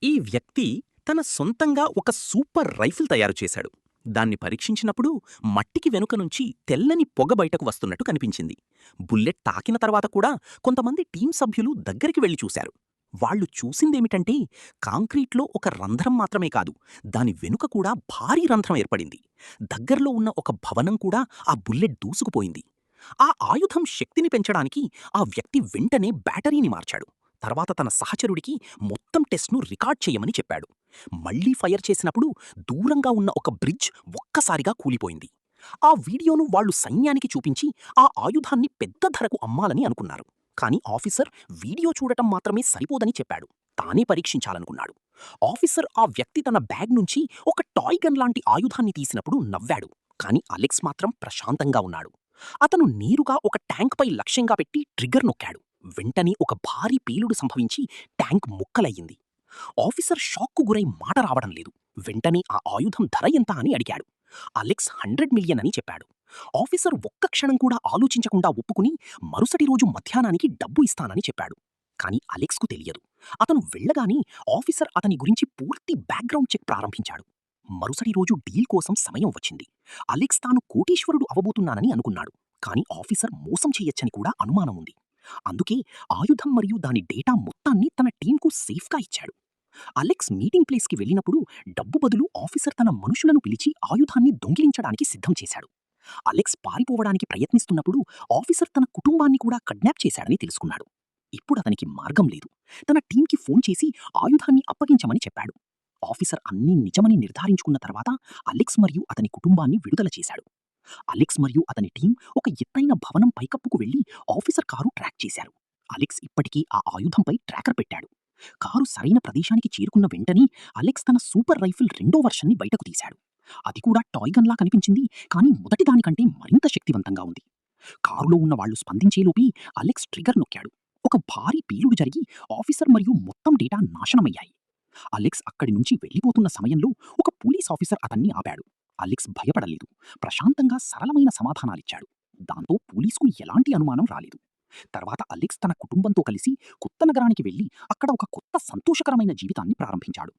ఈ వ్యక్తి తన సొంతంగా ఒక సూపర్ రైఫిల్ తయారు చేశాడు. దాన్ని పరీక్షించినప్పుడు మట్టికి వెనుక నుంచి తెల్లని పొగ బయటకు వస్తున్నట్టు కనిపించింది. బుల్లెట్ తాకిన తర్వాత కూడా కొంతమంది టీం సభ్యులు దగ్గరికి వెళ్లి చూశారు. వాళ్ళు చూసిందేమిటంటే కాంక్రీట్లో ఒక రంధ్రం మాత్రమే కాదు, దాని వెనుక కూడా భారీ రంధ్రం ఏర్పడింది. దగ్గర్లో ఉన్న ఒక భవనం కూడా ఆ బుల్లెట్ దూసుకుపోయింది. ఆ ఆయుధం శక్తిని పెంచడానికి ఆ వ్యక్తి వెంటనే బ్యాటరీని మార్చాడు. తర్వాత తన సహచరుడికి మొత్తం టెస్ట్ను రికార్డ్ చేయమని చెప్పాడు. మళ్లీ ఫైర్ చేసినప్పుడు దూరంగా ఉన్న ఒక బ్రిడ్జ్ ఒక్కసారిగా కూలిపోయింది. ఆ వీడియోను వాళ్ళు సైన్యానికి చూపించి ఆ ఆయుధాన్ని పెద్ద ధరకు అమ్మాలని అనుకున్నారు. కానీ ఆఫీసర్ వీడియో చూడటం మాత్రమే సరిపోదని చెప్పాడు. తానే పరీక్షించాలనుకున్నాడు. ఆఫీసర్ ఆ వ్యక్తి తన బ్యాగ్ నుంచి ఒక టాయ్ గన్ లాంటి ఆయుధాన్ని తీసినప్పుడు నవ్వాడు. కానీ అలెక్స్ మాత్రం ప్రశాంతంగా ఉన్నాడు. అతను నేరుగా ఒక ట్యాంక్పై లక్ష్యంగా పెట్టి ట్రిగ్గర్ నొక్కాడు. వెంటనే ఒక భారీ పేలుడు సంభవించి ట్యాంక్ ముక్కలయ్యింది. ఆఫీసర్ షాక్కు గురై మాట రావడం లేదు. వెంటనే ఆ ఆయుధం ధర ఎంత అని అడిగాడు. అలెక్స్ 100 మిలియన్ అని చెప్పాడు. ఆఫీసర్ ఒక్క క్షణం కూడా ఆలోచించకుండా ఒప్పుకుని మరుసటి రోజు మధ్యాహ్నానికి డబ్బు ఇస్తానని చెప్పాడు. కానీ అలెక్స్కు తెలియదు. అతను వెళ్ళగానే ఆఫీసర్ అతని గురించి పూర్తి బ్యాక్గ్రౌండ్ చెక్ ప్రారంభించాడు. మరుసటి రోజు డీల్ కోసం సమయం వచ్చింది. అలెక్స్ తాను కోటీశ్వరుడు అవబోతున్నానని అనుకున్నాడు. కానీ ఆఫీసర్ మోసం చేయొచ్చని కూడా అనుమానం ఉంది. అందుకే ఆయుధం మరియు దాని డేటా మొత్తాన్ని తన టీంకు సేఫ్గా ఇచ్చాడు. అలెక్స్ మీటింగ్ ప్లేస్కి వెళ్ళినప్పుడు డబ్బు బదులు ఆఫీసర్ తన మనుషులను పిలిచి ఆయుధాన్ని దొంగిలించడానికి సిద్ధం చేశాడు. అలెక్స్ పారిపోవడానికి ప్రయత్నిస్తున్నప్పుడు ఆఫీసర్ తన కుటుంబాన్ని కూడా కిడ్నాప్ చేశాడని తెలుసుకున్నాడు. ఇప్పుడు అతనికి మార్గం లేదు. తన టీంకి ఫోన్ చేసి ఆయుధాన్ని అప్పగించమని చెప్పాడు. ఆఫీసర్ అన్నీ నిజమని నిర్ధారించుకున్న తర్వాత అలెక్స్ మరియు అతని కుటుంబాన్ని విడుదల చేశాడు. అలెక్స్ మరియు అతని టీం ఒక ఎత్తైన భవనం పైకప్పుకు వెళ్లి ఆఫీసర్ కారు ట్రాక్ చేశారు. అలెక్స్ ఇప్పటికీ ఆ ఆయుధంపై ట్రాకర్ పెట్టాడు. కారు సరైన ప్రదేశానికి చేరుకున్న వెంటనే అలెక్స్ తన సూపర్ రైఫిల్ రెండో వర్షన్ని బయటకు తీశాడు. అది కూడా టాయ్ గన్లా కనిపించింది, కానీ మొదటి దానికంటే మరింత శక్తివంతంగా ఉంది. కారులో ఉన్న వాళ్లు స్పందించేలోపి అలెక్స్ ట్రిగ్గర్ నొక్కాడు. ఒక భారీ పేలుడు జరిగి ఆఫీసర్ మరియు మొత్తం డేటా నాశనమయ్యాయి. అలెక్స్ అక్కడి నుంచి వెళ్లిపోతున్న సమయంలో ఒక పోలీస్ ఆఫీసర్ అతన్ని ఆపాడు. అలెక్స్ భయపడలేదు. ప్రశాంతంగా సరళమైన సమాధానాలిచ్చాడు. దాంతో పోలీసుకు ఎలాంటి అనుమానం రాలేదు. తర్వాత అలెక్స్ తన కుటుంబంతో కలిసి కొత్త నగరానికి వెళ్లి అక్కడ ఒక కొత్త సంతోషకరమైన జీవితాన్ని ప్రారంభించాడు.